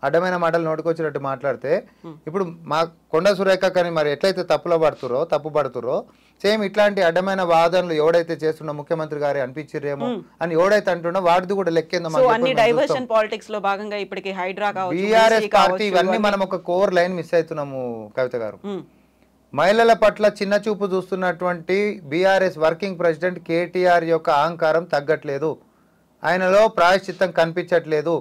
అడ్డమైన మాటలు నోటుకొచ్చినట్టు మాట్లాడితే ఇప్పుడు మా కొండా సురేఖ కానీ మరి ఎట్లయితే తప్పు పడుతురో సేమ్ ఇట్లాంటి అడ్డమైన వాదనలు ఎవడైతే చేస్తున్నా ముఖ్యమంత్రి గారి అనిపించిరేమో అని ఎవడైతే అంటున్నా వాడిది కూడా లెక్కిందో. బీఆర్ఎస్ పార్టీ ఇవన్నీ మనం ఒక కోర్ లైన్ మిస్ అవుతున్నాము కవిత గారు. మహిళల పట్ల చిన్న చూపు చూస్తున్నటువంటి బీఆర్ఎస్ వర్కింగ్ ప్రెసిడెంట్ కేటీఆర్ యొక్క అహంకారం తగ్గట్లేదు, ఆయనలో ప్రాయశ్చిత్తం కనిపించట్లేదు.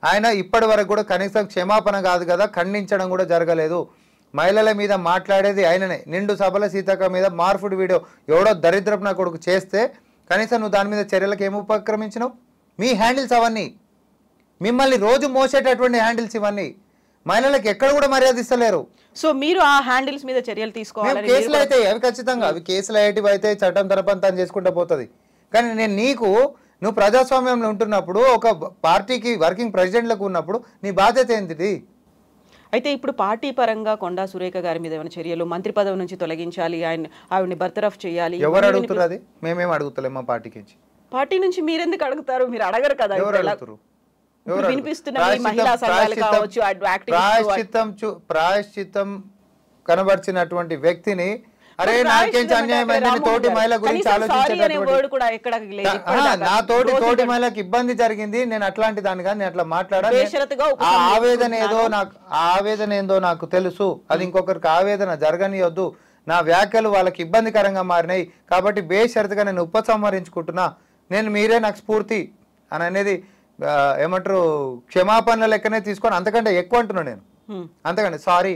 ఆయన ఇప్పటి వరకు కూడా కనీసం క్షమాపణ కాదు కదా, ఖండించడం కూడా జరగలేదు. మహిళల మీద మాట్లాడేది ఆయననే. నిండు సభల సీతక్క మీద మార్ఫుడ్ వీడియో ఎవడో దరిద్రపు నా కొడుకు చేస్తే కనీసం నువ్వు దాని మీద చర్యలకు ఏమి ఉపక్రమించినావు? మీ హ్యాండిల్స్ అవన్నీ, మిమ్మల్ని రోజు మోసేటటువంటి హ్యాండిల్స్ ఇవన్నీ మహిళలకు ఎక్కడ కూడా మర్యాద ఇస్తలేరు. సో మీరు ఆ హ్యాండిల్స్ మీద చర్యలు తీసుకోవాలి. కేసులు అయితే అవి ఖచ్చితంగా, అవి కేసులు అయ్యేటివి అయితే చట్టం తరపున తను చేసుకుంటూ పోతుంది. కానీ నేను నీకు నువ్వు ప్రజాస్వామ్యంలో ఉంటున్నప్పుడు ఒక పార్టీకి వర్కింగ్ ప్రెసిడెంట్లకు ఉన్నప్పుడు నీ బాధ్యత ఏంటిది? అయితే ఇప్పుడు పార్టీ పరంగా కొండా సురేఖ గారి మీద ఏమైనా చర్యలు, మంత్రి పదవి నుంచి తొలగించాలి, ఆవిడని బర్తరఫ్ చేయాలి, ఎవరు అడుగుతారు? అది మేమేం అడుగుతలేం. మా పార్టీకి పార్టీ నుంచి మీరెందుకు అడుగుతారు? మీరు అడగరు కదా. ఎవరు అడుగుతారు? ప్రాయశ్చిత్తం కనబర్చినటువంటి వ్యక్తిని అరే నాకేంచి అన్యాయమైందని తోటి మహిళ గురించి నా తోటి మహిళకి ఇబ్బంది జరిగింది, నేను అట్లాంటి దాన్ని కానీ నేను అట్లా మాట్లాడాలి. ఆవేదన ఏందో నాకు తెలుసు, అది ఇంకొకరికి ఆవేదన జరగనియొద్దు. నా వ్యాఖ్యలు వాళ్ళకి ఇబ్బందికరంగా మారినాయి కాబట్టి బేషరతుగా నేను ఉపసంహరించుకుంటున్నా, నేను మీరే నాకు స్ఫూర్తి అని అనేది ఏమంటారు క్షమాపణల లెక్కనే తీసుకొని అంతకంటే ఎక్కువ అంటున్నాను నేను. అంతకంటే సారీ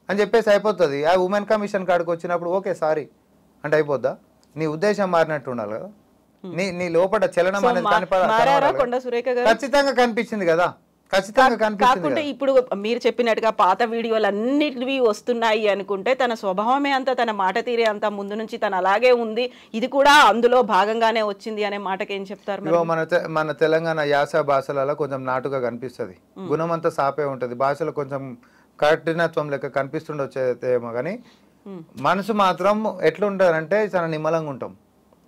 అని చెప్పేసి అయిపోతుంది. ఆ ఉమెన్ కమిషన్ కాడికి వచ్చినప్పుడు ఓకే సారీ అంటే అయిపోద్దా? నీ ఉద్దేశం మారినట్టు ఉండాలి కదా. నీ లోపల చలనం అనేది ఖచ్చితంగా కనిపించింది కదా, ఖచ్చితంగా కనిపిస్తుంది. ఇప్పుడు మీరు చెప్పినట్టుగా పాత వీడియోలు అన్నిటివి వస్తున్నాయి అనుకుంటే తన స్వభావమే అంతా, తన మాట తీరే అంతా ముందు నుంచి తను అలాగే ఉంది, ఇది కూడా అందులో భాగంగానే వచ్చింది అనే మాటకి ఏం చెప్తారు? మన తెలంగాణ యాస భాషలలో కొంచెం నాటుగా కనిపిస్తుంది, గుణమంతా సాపే ఉంటది, భాషలో కొంచెం కఠినత్వం లెక్క కనిపిస్తుండొచ్చేమో కానీ మనసు మాత్రం ఎట్లుంటారంటే చాలా నిమ్మలంగా ఉంటాం.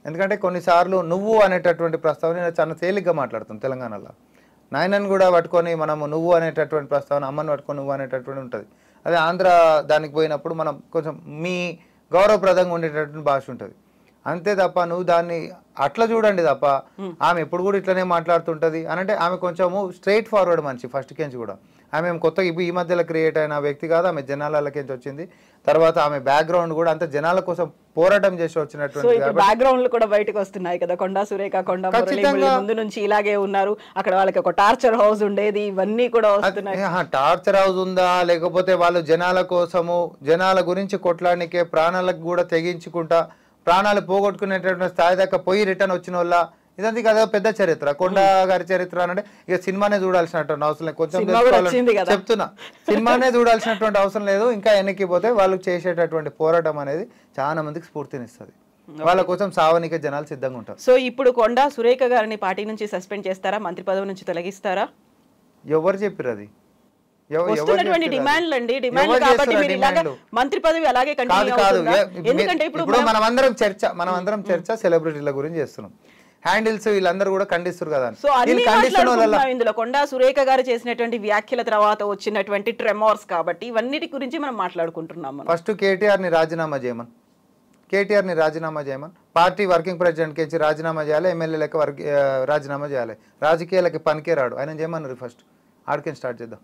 ఎందుకంటే కొన్నిసార్లు నువ్వు అనేటటువంటి ప్రస్తావన చాలా తేలిగ్గా మాట్లాడుతాం తెలంగాణలో. నాయనని కూడా పట్టుకొని మనము నువ్వు అనేటటువంటి ప్రస్తావన, అమ్మని పట్టుకొని నువ్వు అనేటటువంటి ఉంటుంది. అదే ఆంధ్ర దానికి పోయినప్పుడు మనం కొంచెం మీ గౌరవప్రదంగా ఉండేటటువంటి భాష ఉంటుంది అంతే తప్ప నువ్వు దాన్ని అట్లా చూడండి తప్ప ఆమె ఎప్పుడు కూడా ఇట్లనే మాట్లాడుతుంటుంది అని అంటే ఆమె కొంచెము స్ట్రైట్ ఫార్వర్డ్ మనిషి ఫస్ట్ కెంచి కూడా. ఆమె కొత్తగా ఈ మధ్యలో క్రియేట్ అయిన వ్యక్తి కాదు, ఆమె జనాలకెంచి వచ్చింది. తర్వాత ఆమె బ్యాక్గ్రౌండ్ కూడా అంత జనాల కోసం పోరాటం చేసి వచ్చినటువంటి బ్యాక్గ్రౌండ్ కూడా బయటకు వస్తున్నాయి కదా. కొండా సురేఖ, కొండా ముందు నుంచి ఇలాగే ఉన్నారు, అక్కడ వాళ్ళకి ఒక టార్చర్ హౌస్ ఉండేది, ఇవన్నీ కూడా వస్తున్నాయి. టార్చర్ హౌస్ ఉందా లేకపోతే వాళ్ళు జనాల కోసము జనాల గురించి కొట్లాడనికే ప్రాణాలకు కూడా తెగించుకుంటా ప్రాణాలు పోగొట్టుకునేటటువంటి స్థాయి దాకా పోయి రిటర్న్ వచ్చిన వాళ్ళ ఇదంతా కదా పెద్ద చరిత్ర. కొండా గారి చరిత్ర అంటే ఇక సినిమానే చూడాల్సినటువంటి అవసరం లేదు, కొంచెం చెప్తున్నా సినిమానే చూడాల్సినటువంటి అవసరం లేదు. ఇంకా వెనక్కి పోతే వాళ్ళు చేసేటటువంటి పోరాటం అనేది చాలా మందికి స్ఫూర్తినిస్తుంది, వాళ్ళ కోసం సావనికే జనాలు సిద్ధంగా ఉంటారు. సో ఇప్పుడు కొండా సురేఖ గారిని పార్టీ నుంచి సస్పెండ్ చేస్తారా, మంత్రి పదవి నుంచి తొలగిస్తారా? ఎవరు చెప్పారు? అది మంత్రి పదవి అలాగే ఇప్పుడు మనమందరం చర్చ సెలబ్రిటీల గురించి చేస్తున్నాం, హ్యాండిల్స్ వీళ్ళందరూ కూడా ఖండిస్తారు కదా. ఇందులో కొండా సురేఖ గారు చేసినటువంటి వ్యాఖ్యల తర్వాత వచ్చినటువంటి ట్రెమోర్స్ కాబట్టి ఇవన్నిటి గురించి మనం మాట్లాడుకుంటున్నాం. ఫస్ట్ కేటీఆర్ ని రాజీనామా చేయమని పార్టీ వర్కింగ్ ప్రెసిడెంట్ కి రాజీనామా చేయాలి, ఎమ్మెల్యేలకు రాజీనామా చేయాలి, రాజకీయాలకి పనికే రాడు ఆయన చేయమన్నారు. ఫస్ట్ ఆడికి స్టార్ట్ చేద్దాం,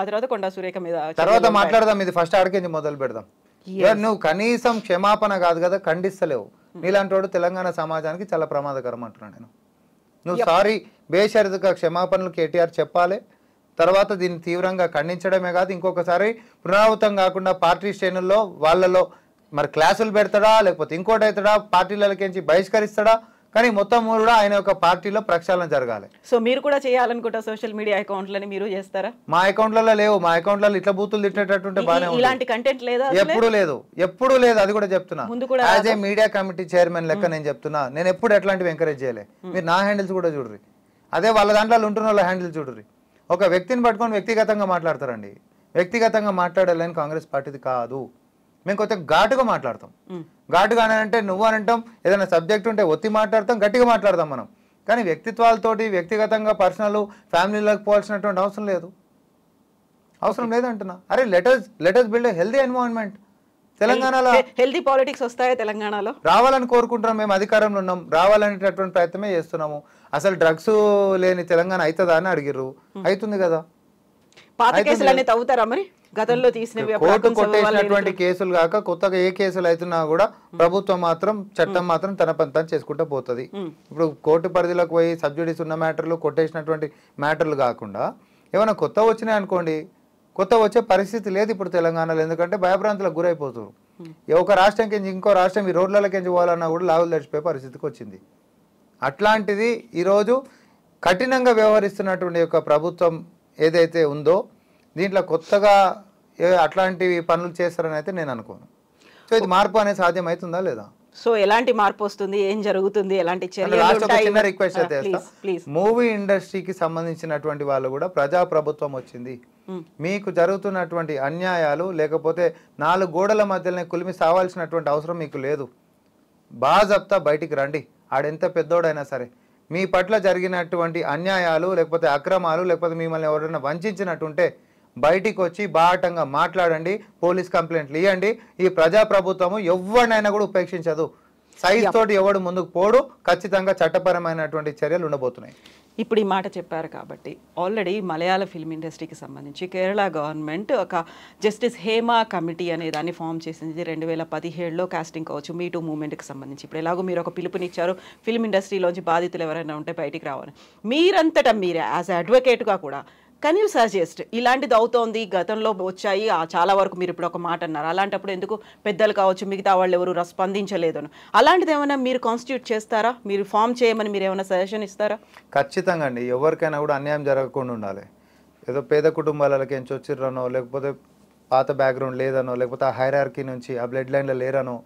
ఆ తర్వాత కొండా సురేఖ మీద తర్వాత మాట్లాడదాం. ఇది ఫస్ట్ ఆడికి మొదలు పెడదాం. నువ్వు కనీసం క్షమాపణ కాదు కదా ఖండిస్తలేవు. నీలాంటి వాడు తెలంగాణ సమాజానికి చాలా ప్రమాదకరం అంటున్నాను నేను. నువ్వు సారీ బేషరతుగా క్షమాపణలు కేటీఆర్ చెప్పాలి. తర్వాత దీన్ని తీవ్రంగా ఖండించడమే కాదు ఇంకొకసారి పునరావృతం కాకుండా పార్టీ శ్రేణుల్లో వాళ్ళలో మరి క్లాసులు పెడతాడా లేకపోతే ఇంకోటి అవుతాడా, పార్టీలకి బహిష్కరిస్తాడా, కానీ మొత్తం కూడా ఆయన యొక్క పార్టీలో ప్రక్షాళన జరగాలి. సో మీరు కూడా చేయాలనుకుంటా సోషల్ మీడియా అకౌంట్లని మీరు చేస్తారా? మా అకౌంట్లలో లేవు, మా అకౌంట్లలో ఇట్లా బూతులు తిట్టేటట్టుంటే బాగానే ఇలాంటి కంటెంట్ లేదా? ఎప్పుడు లేదు అది కూడా చెప్తున్నా. As a media committee chairman లెక్క నేను చెప్తున్నా, నేను ఎప్పుడు ఎట్లాంటివి ఎంకరేజ్ చేయలే. మీరు నా హ్యాండిల్స్ కూడా చూడరు, అదే వాళ్ళ దాంట్లో ఉంటున్న వాళ్ళ హ్యాండిల్స్ చూడరు. ఒక వ్యక్తిని పట్టుకొని వ్యక్తిగతంగా మాట్లాడతారండి. వ్యక్తిగతంగా మాట్లాడాలని కాంగ్రెస్ పార్టీది కాదు. మేము కొంచెం ఘాటుగా మాట్లాడతాం. ఘాటుగా అంటే నువ్వు అని అంటాం, ఏదైనా సబ్జెక్ట్ ఉంటే ఒత్తి మాట్లాడతాం, గట్టిగా మాట్లాడతాం మనం. కానీ వ్యక్తిత్వాలతోటి వ్యక్తిగతంగా పర్సనల్ ఫ్యామిలీలోకి పోవాల్సినటువంటి అవసరం లేదంటున్నా. అరే let us build a healthy environment. తెలంగాణలో హెల్దీ పాలిటిక్స్ వస్తాయా? తెలంగాణలో రావాలని కోరుకుంటున్నాం, మేము అధికారంలో ఉన్నాం, రావాలనేటటువంటి ప్రయత్నమే చేస్తున్నాము. అసలు డ్రగ్స్ లేని తెలంగాణ అవుతుందా అని అడిగిర్రు, అవుతుంది కదా. పాత కేసులన్నీ తవ్వుతారా మరి? గతంలో తీసినవి కోర్టు కొట్టేసినటువంటి కేసులు కాక కొత్తగా ఏ కేసులు అవుతున్నా కూడా ప్రభుత్వం మాత్రం చట్టం మాత్రం తన పని తను చేసుకుంటూ పోతుంది. ఇప్పుడు కోర్టు పరిధిలోకి పోయి సబ్సిడీస్ ఉన్న మ్యాటర్లు కొట్టేసినటువంటి మ్యాటర్లు కాకుండా ఏమైనా కొత్త వచ్చినాయి అనుకోండి, కొత్త వచ్చే పరిస్థితి లేదు ఇప్పుడు తెలంగాణలో. ఎందుకంటే భయభ్రాంతులకు గురైపోతారు. ఒక రాష్ట్రం కింద ఇంకో రాష్ట్రం ఈ రోడ్లకి పోవాలన్నా కూడా లావులు తెచ్చిపోయే పరిస్థితికి వచ్చింది. అట్లాంటిది ఈరోజు కఠినంగా వ్యవహరిస్తున్నటువంటి యొక్క ప్రభుత్వం ఏదైతే ఉందో దీంట్లో కొత్తగా అట్లాంటివి పనులు చేస్తారని అయితే నేను అనుకోను. సో ఇది మార్పు అనేది సాధ్యం అవుతుందా లేదా? సో ఎలాంటి మార్పు వస్తుంది, ఏం జరుగుతుంది, ఎలాంటి చర్యలు లాస్ట్ ఒక ఉంటాయి? చిన్న రిక్వెస్ట్ అయితే ప్లీజ్. మూవీ ఇండస్ట్రీకి సంబంధించినటువంటి వాళ్ళు కూడా ప్రజాప్రభుత్వం వచ్చింది, మీకు జరుగుతున్నటువంటి అన్యాయాలు లేకపోతే 4 గోడల మధ్యలోనే కులిమి సావాల్సినటువంటి అవసరం మీకు లేదు. బాజప్తా బయటికి రండి, ఆడెంత పెద్దోడైనా సరే. మీ పట్ల జరిగినటువంటి అన్యాయాలు లేకపోతే అక్రమాలు లేకపోతే మిమ్మల్ని ఎవరైనా వంచినట్టుంటే బయటికి వచ్చి బాటంగా మాట్లాడండి, పోలీస్ కంప్లైంట్లు ఇవ్వండి. ఈ ప్రజాప్రభుత్వము ఎవరినైనా కూడా ఉపేక్షించదు. సైజ్ తోటి ఎవడు ముందుకు పోడు, ఖచ్చితంగా చట్టపరమైనటువంటి చర్యలు ఉండబోతున్నాయి. ఇప్పుడు ఈ మాట చెప్పారు కాబట్టి ఆల్రెడీ మలయాళ ఫిల్మ్ ఇండస్ట్రీకి సంబంధించి కేరళ గవర్నమెంట్ ఒక జస్టిస్ హేమా కమిటీ అనే దాన్ని ఫామ్ చేసింది 2017లో. కాస్టింగ్ కావచ్చు, మీటూ మూవ్మెంట్కి సంబంధించి. ఇప్పుడు ఎలాగో మీరు ఒక పిలుపునిచ్చారు, ఫిల్మ్ ఇండస్ట్రీలోంచి బాధితులు ఎవరైనా ఉంటే బయటికి రావాలి. మీరంతటా మీరే యాజ్ అడ్వకేట్గా కూడా కెన్ యూ సజెస్ట్ ఇలాంటిది అవుతోంది, గతంలో వచ్చాయి చాలా వరకు, మీరు ఇప్పుడు ఒక మాట అన్నారు, అలాంటప్పుడు ఎందుకు పెద్దలు కావచ్చు మిగతా వాళ్ళు ఎవరు స్పందించలేదని, అలాంటిది ఏమైనా మీరు కాన్స్టిట్యూట్ చేస్తారా? మీరు ఫామ్ చేయమని మీరు ఏమైనా సజెషన్ ఇస్తారా? ఖచ్చితంగా అండి. ఎవరికైనా కూడా అన్యాయం జరగకుండా ఉండాలి. ఏదో పేద కుటుంబాలకి ఎంచి వచ్చిర్రనో లేకపోతే పాత బ్యాక్గ్రౌండ్ లేదనో లేకపోతే ఆ హైరార్కీ నుంచి ఆ బ్లడ్ లైన్లో లేరనో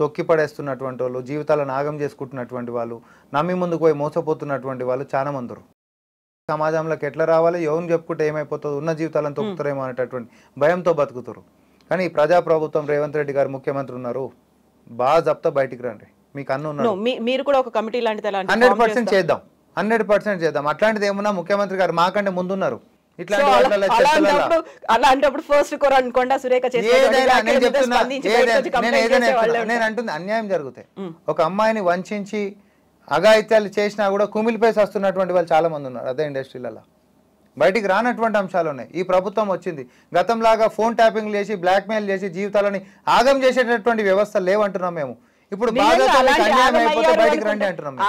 తొక్కి పడేస్తున్నటువంటి వాళ్ళు, జీవితాలను ఆగం చేసుకుంటున్నటువంటి వాళ్ళు, నమ్మి ముందుకు పోయి మోసపోతున్నటువంటి వాళ్ళు చాలా మంది. సమాజంలోకి ఎట్లా రావాలి, ఎవరిని చెప్పుకుంటే ఏమైపోతుంది, ఉన్న జీవితాలను తొక్కుతారేమో అనేటటువంటి భయంతో బతుకుతారు. కానీ ఈ ప్రజాప్రభుత్వం రేవంత్ రెడ్డి గారు ముఖ్యమంత్రి ఉన్నారు, బాగా చెప్తా బయటికి రండి, మీకు అన్న ఉన్నారు. మీరు కూడా ఒక కమిటీ లాంటిది 100% చేద్దాం, 100% చేద్దాం. అట్లాంటిది ఏమన్నా ముఖ్యమంత్రి గారు మాకంటే ముందున్నారు. అలాంటప్పుడు ఫస్ట్ కొండా సురేఖ నేను అంటుంది అన్యాయం జరుగుతాయి. ఒక అమ్మాయిని వంచి అఘాయిత్యాలు చేసినా కూడా కుమిలిపేసి వస్తున్నటువంటి వాళ్ళు చాలా మంది ఉన్నారు అదే ఇండస్ట్రీలలో. బయటికి రానటువంటి అంశాలు ఉన్నాయి. ఈ ప్రభుత్వం వచ్చింది, గతంలాగా ఫోన్ ట్యాపింగ్ చేసి బ్లాక్మెయిల్ చేసి జీవితాలని ఆగం చేసేటటువంటి వ్యవస్థ లేవంటున్నాం మేము. ఇప్పుడు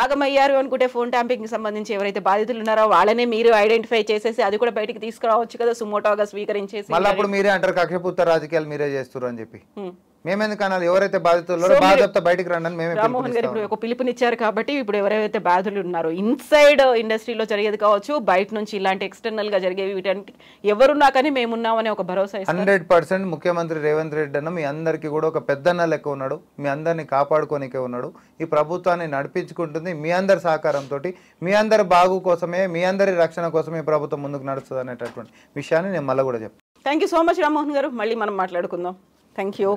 ఆగమయ్యారు అనుకుంటే ఫోన్ ట్యాంపింగ్ సంబంధించి ఎవరైతే బాధితులు ఉన్నారో వాళ్ళనే మీరు ఐడెంటిఫై చేసేసి అది కూడా బయటికి తీసుకురావచ్చు కదా, సుమోటోగా స్వీకరించేసి. మళ్ళీ అప్పుడు మీరే అంటారు కక్షపూర్త రాజకీయాలు మీరే చేస్తారు అని చెప్పి. మేమెందుకు అనాలి? ఎవరైతే బాధితులు బాధ్యత బయటికి రండి మేమే. రామ్మోహన్ గారు ఇప్పుడు ఒక పిలుపునిచ్చారు కాబట్టి ఇప్పుడు ఎవరైతే బాధితులు ఉన్నారో ఇన్సైడ్ ఇండస్ట్రీలో జరిగేది కావచ్చు, బయట నుంచి ఇలాంటి ఎక్స్టర్నల్ గా జరిగేవి, వీటంటే ఎవరున్నా కానీ మేమున్నామని ఒక భరోసా 100% ముఖ్యమంత్రి రేవంత్ రెడ్డి అన్న మీ అందరికీ కూడా ఒక పెద్దన్న లెక్క ఉన్నాడు, మీ అందరినీ కాపాడుకోనికే ఉన్నాడు. ఈ ప్రభుత్వాన్ని నడిపించుకుంటుంది మీ అందరి సహకారంతో, మీ అందరి బాగు కోసమే, మీ అందరి రక్షణ కోసమే ప్రభుత్వం ముందుకు నడుస్తుంది అనేటటువంటి విషయాన్ని నేను మళ్ళీ కూడా చెప్తాను. Thank you so much Rammohan గారు, మళ్ళీ మనం మాట్లాడుకుందాం. Thank you.